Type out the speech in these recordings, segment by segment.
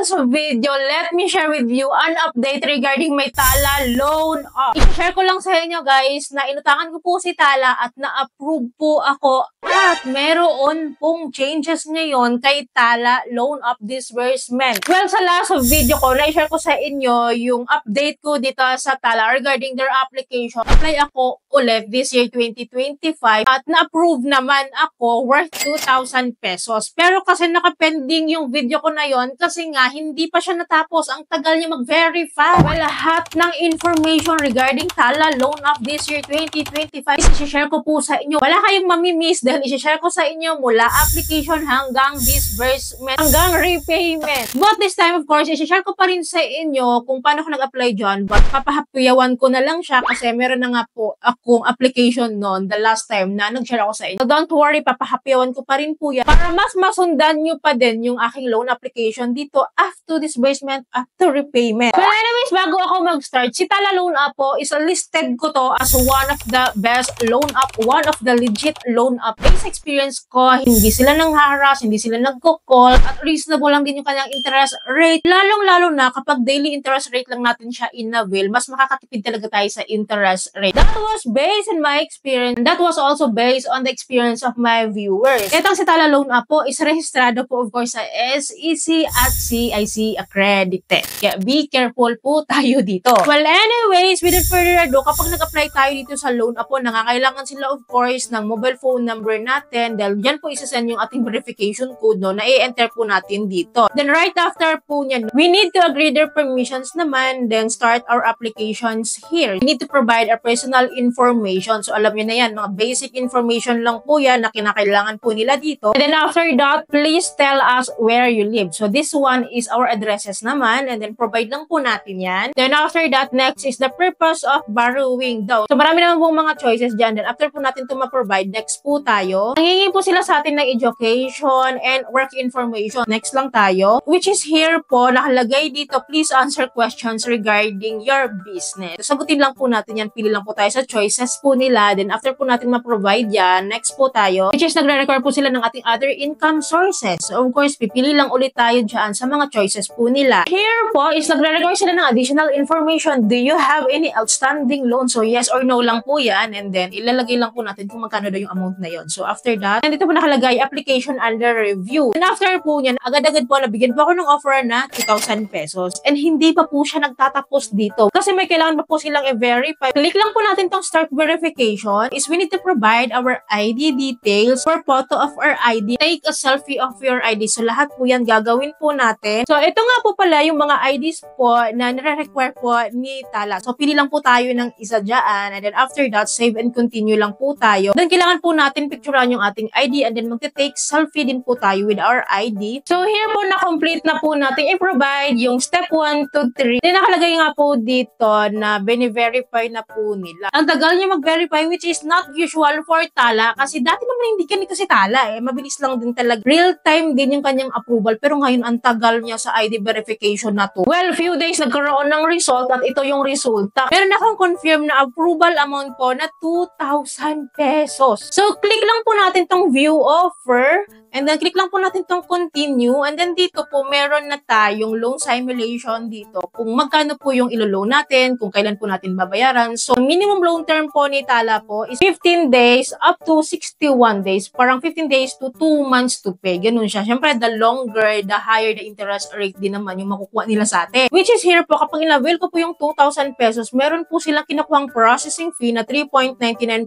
today's video, let me share with you an update regarding my Tala loan off. I-share ko lang sa inyo guys na inutangan ko po si Tala at na-approve po ako at meron pong changes ngayon kay Tala loan off disbursement. Well, sa last video ko, na-share ko sa inyo yung update ko dito sa Tala regarding their application. Apply ako ulit this year 2025 at na-approve naman ako worth 2,000 pesos. Pero kasi nakapending yung video ko na yon kasi nga hindi pa siya natapos. Ang tagal niya mag-verify. Well, lahat ng information regarding Tala loan off this year 2025 i-share ko po sa inyo. Wala kayong mamimiss dahil i-share ko sa inyo mula application hanggang disbursement hanggang repayment. But this time of course, i-share ko pa rin sa inyo kung paano ko nag-apply dyan. But papahapuyawan ko na lang siya kasi meron na nga po akong application noon the last time na nag-share ako sa inyo. So don't worry, papahapuyawan ko pa rin po yan para mas masundan nyo pa din yung aking loan application dito after disbursement, after repayment. But anyways, bago ako mag-start, si Tala loan app po is listed ko to as one of the best loan app, one of the legit loan app. Base experience ko, hindi sila nang haras, hindi sila nagko-call, at reasonable lang din yung kanyang interest rate. Lalong-lalo na kapag daily interest rate lang natin siya in-avail, mas makakatipid talaga tayo sa interest rate. That was based on my experience. That was also based on the experience of my viewers. Itong si Tala loan app po is rehistrado po of course sa SEC at CIC accredited. Kaya be careful po tayo dito. Well, anyways, without further ado, kapag nag-apply tayo dito sa loan app po, nangangailangan sila of course ng mobile phone number natin dahil dyan po isasend yung ating verification code no, na i-enter po natin dito. Then right after po nyan, we need to agree their permissions naman, then start our applications here. We need to provide our personal information. So alam nyo na yan, mga basic information lang po yan na kinakailangan po nila dito. And then after that, please tell us where you live. So this one is our addresses naman, and then provide lang po natin yan. Then after that, next is the purpose of borrowing daw. So marami naman pong mga choices dyan. Then after po natin ito ma-provide, next po tayo. Nangingi po sila sa atin ng education and work information. Next lang tayo, which is here po, nakalagay dito, please answer questions regarding your business. So, sagutin lang po natin yan. Pili lang po tayo sa choices po nila. Then after po natin ma-provide yan, next po tayo, which is nagre-require po sila ng ating other income sources. So, of course, pipili lang ulit tayo dyan sa mga choices po nila. Here po is nagre-require sila ng additional information. Do you have any outstanding loan? So, yes or no lang po yan. And then, ilalagay lang po natin kung magkano daw yung amount na yon. So, after that, nandito po nakalagay, application under review. And after po yan, agad-agad po nabigyan po ako ng offer na 2,000 pesos. And hindi pa po siya nagtatapos dito. Kasi may kailangan pa po silang i-verify. Click lang po natin tong start verification. Is we need to provide our ID details for photo of our ID. Take a selfie of your ID. So, lahat po yan gagawin po natin. So, ito nga po pala yung mga IDs po na nare-require po ni Tala. So, pili lang po tayo ng isa dyan. And then after that, save and continue lang po tayo. Then, kailangan po natin picturean yung ating ID and then magte-take selfie din po tayo with our ID. So, here po na-complete na po natin i-provide yung step 1 to 3. Then, nakalagay nga po dito na bine-verify na po nila. Ang tagal niya mag-verify which is not usual for Tala kasi dati naman hindi ganito si Tala eh. Mabilis lang din talaga. Real time din yung kanyang approval pero ngayon ang tagal niya sa ID verification na to. Well, few days nagkaroon ng result at ito yung resulta. Meron akong confirm na approval amount po na 2,000 pesos. So, click lang po natin tong view offer and then click lang po natin tong continue and then dito po meron na tayong loan simulation dito kung magkano po yung ilo-loan natin, kung kailan po natin babayaran. So, minimum loan term po ni Tala po is 15 days up to 61 days. Parang 15 days to 2 months to pay. Ganun siya. Siyempre, the longer, the higher the interest rate din naman yung makukuha nila sa atin. Which is here po, kapag in-avail ko po yung 2,000 pesos, meron po silang kinukuhang processing fee na 3.99%.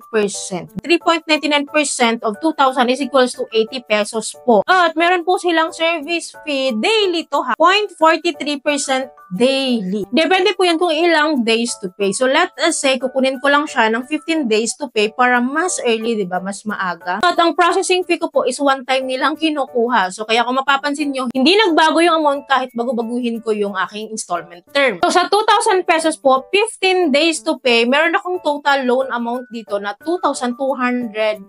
3.99% of 2,000 is equals to 80 pesos po. At meron po silang service fee daily to ha. 0.43% daily. Depende po yan kung ilang days to pay. So, let us say, kukunin ko lang siya ng 15 days to pay para mas early, di ba? Mas maaga. At ang processing fee ko po is one time nilang kinukuha. So, kaya kung mapapansin nyo, hindi nagbago yung amount kahit bago-baguhin ko yung aking installment term. So, sa 2,000 pesos po, 15 days to pay, meron akong total loan amount dito na 2,209.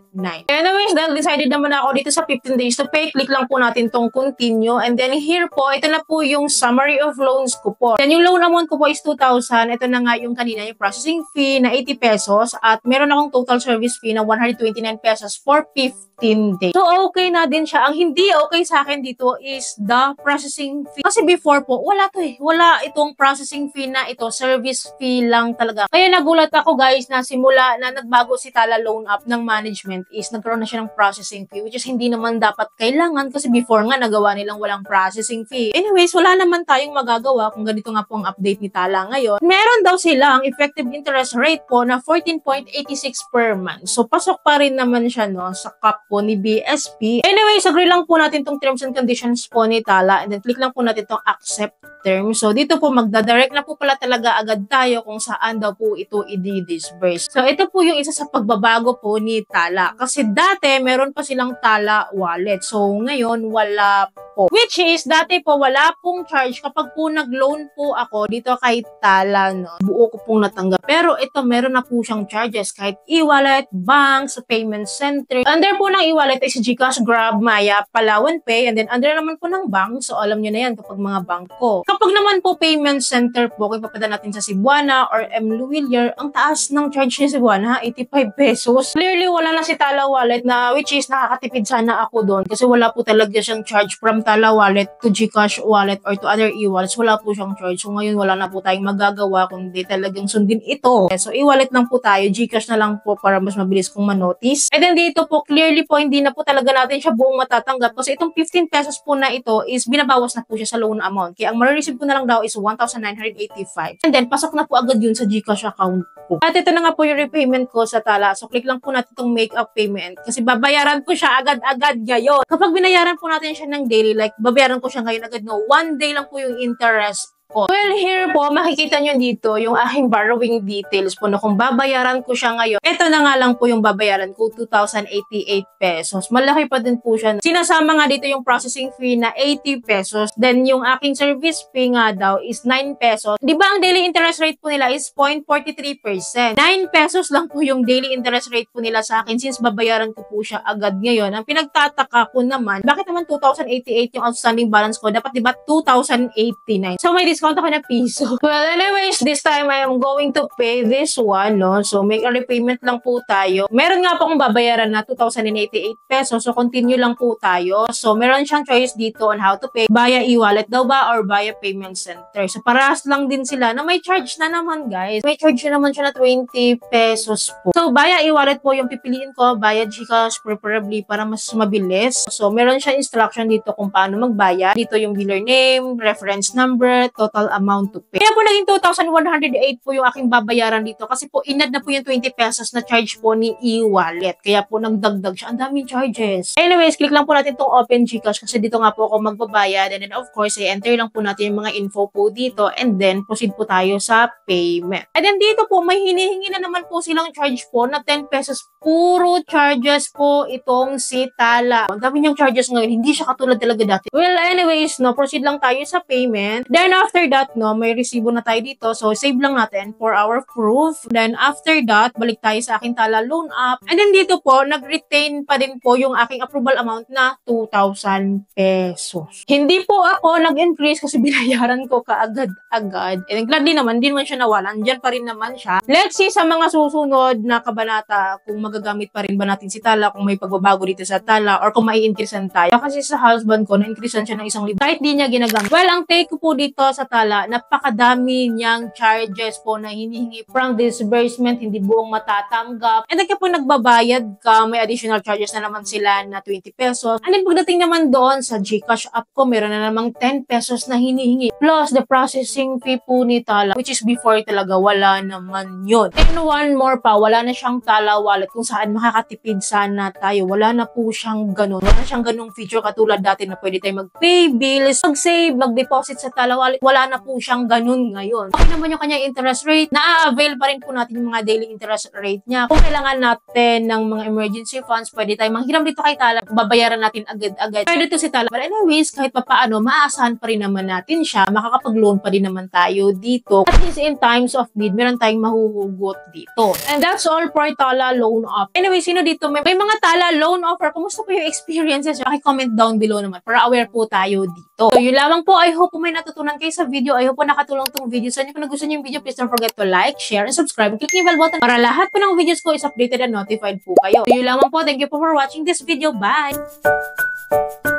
Anyways, dahil decided naman ako dito sa 15 days to pay, click lang po natin tong continue. And then here po, ito na po yung summary of loans ko po. Then yung loan amount ko po is 2,000. Ito na nga yung kanina, yung processing fee na 80 pesos. At meron akong total service fee na 129 pesos for 15 15 days. So, okay na din siya. Ang hindi okay sa akin dito is the processing fee. Kasi before po, wala to eh. Wala itong processing fee na ito. Service fee lang talaga. Kaya nagulat ako guys na simula na nagbago si Tala Loan App ng management is nagkaroon na siya ng processing fee, which is hindi naman dapat kailangan kasi before nga nagawa nilang walang processing fee. Anyways, wala naman tayong magagawa kung ganito nga po ang update ni Tala ngayon. Meron daw silang effective interest rate po na 14.86 per month. So, pasok pa rin naman siya no, sa cap po ni BSP. Anyways, agree lang po natin tong terms and conditions po ni Tala and then click lang po natin tong accept terms. So, dito po magdadirect na po pala talaga agad tayo kung saan daw po ito i-disburse. So, ito po yung isa sa pagbabago po ni Tala. Kasi dati, meron pa silang Tala wallet. So, ngayon, wala po. Which is, dati po, wala pong charge kapag po nag-loan po ako dito kay Tala, no? Buo ko pong natanggap. Pero ito, meron na po siyang charges kahit e-wallet, banks, payment center. Under po ng e-wallet is GCash, Grab, Maya, Palawan Pay, and then under naman po ng bank. So, alam nyo na yan kapag mga bangko. Kapag naman po payment center po, kung ipapadala natin sa Cebuana or M. Luwilier, ang taas ng charge ni Cebuana, 85 pesos. Clearly, wala na si Tala Wallet na which is nakakatipid sana ako doon kasi wala po talaga siyang charge from Tala Wallet to GCash Wallet or to other e-wallets. Wala po siyang charge. So, ngayon wala na po tayong magagawa kundi talagang sundin ito. So, e-wallet lang po tayo. GCash na lang po para mas mabilis kong manotice. And then dito po, clearly po, hindi na po talaga natin siya buong matatanggap kasi itong 15 pesos po na ito is binabawas na po siya sa loan amount. Kaya ang receive ko na lang daw is 1,985. And then, pasok na po agad yun sa GCash account ko. At ito na nga po yung repayment ko sa Tala. So, click lang po natin itong make up payment kasi babayaran ko siya agad-agad ngayon. Kapag binayaran po natin siya ng daily, like, babayaran ko siya ngayon agad, no? 1 day lang po yung interest ko. Well, here po, makikita nyo dito yung aking borrowing details po na kung babayaran ko siya ngayon. Ito na nga lang po yung babayaran ko, 2,088 pesos. Malaki pa din po siya. Sinasama nga dito yung processing fee na 80 pesos. Then, yung aking service fee nga daw is 9 pesos. Di ba ang daily interest rate po nila is 0.43%? 9 pesos lang po yung daily interest rate po nila sa akin since babayaran ko po siya agad ngayon. Ang pinagtataka ko naman, bakit naman 2,088 yung outstanding balance ko? Dapat di ba 2,089? So, may discount ako na piso. Well, anyways, this time I am going to pay this one, no? So, make a repayment lang po tayo. Meron nga po akong babayaran na 2,088 pesos. So, continue lang po tayo. So, meron siyang choice dito on how to pay. Via e-wallet daw ba or via payment center. So, parehas lang din sila na may charge na naman, guys. May charge na naman siya na 20 pesos po. So, via e-wallet po yung pipiliin ko. Via GCash, preferably para mas mabilis. So, meron siya instruction dito kung paano magbayad. Dito yung dealer name, reference number, total amount to pay. Kaya po naging 2,108 po yung aking babayaran dito kasi po inad na po yung 20 pesos na charge po ni e-wallet. Kaya po nagdagdag siya. Ang daming charges. Anyways, click lang po natin itong open GCash kasi dito nga po ako magbabayad. And then of course, i-enter lang po natin yung mga info po dito and then proceed po tayo sa payment. And then dito po, may hinihingi na naman po silang charge po na 10 pesos. Puro charges po itong si Tala. Ang dami niyang charges ngayon. Hindi siya katulad talaga dati. Well, anyways, no, proceed lang tayo sa payment. Then after that, no, may resibo na tayo dito. So, save lang natin for our proof. Then after that, balik tayo sa aking Tala Loan App. And then dito po, nag-retain pa din po yung aking approval amount na 2,000 pesos. Hindi po ako nag-increase kasi binayaran ko kaagad-agad. And gladly naman, hindi naman siya nawala. Diyan pa rin naman siya. Let's see sa mga susunod na kabanata kung magagamit pa rin ba natin si Tala, kung may pagbabago dito sa Tala, or kung mai-increasean tayo. Kasi sa husband ko, na-increasean siya ng 1,000 kahit di niya ginagamit. Well, ang take ko po dito sa Tala, napakadami niyang charges po na hinihingi from disbursement, hindi buong matatanggap. And then kapag nagbabayad ka, may additional charges na naman sila na 20 pesos. And then pagdating naman doon sa GCash app ko, meron na namang 10 pesos na hinihingi. Plus the processing fee po ni Tala, which is before talaga, wala naman yun. And one more pa, wala na siyang Tala wallet kung saan makakatipid sana tayo. Wala na po siyang ganun. Wala na siyang ganung feature katulad dati na pwede tayo mag-pay bills, mag-save, mag-deposit sa Tala wallet. Wala na po siyang ganun ngayon. Okay naman yung kanyang interest rate. Na-avail pa rin po natin yung mga daily interest rate niya. Kung kailangan natin ng mga emergency funds, pwede tayong manghiram dito kay Tala. Babayaran natin agad-agad. Pwede to si Tala. But anyways, kahit papaano, maaasahan pa rin naman natin siya. Makakapag-loan pa din naman tayo dito. At least in times of need, meron tayong mahuhugot dito. And that's all for Tala Loan App. Anyway, sino dito may mga Tala Loan Offer? Kumusta po yung experiences? Comment down below naman para aware po tayo dito. dito. So, yun lamang po. I hope po may natutunan kayo sa video. I hope po nakatulong tong video sa inyo. Kung nagustuhan niyo yung video, please don't forget to like, share, and subscribe. Click yung bell button para lahat po ng videos ko is updated and notified po kayo. So, yun lamang po. Thank you po for watching this video. Bye!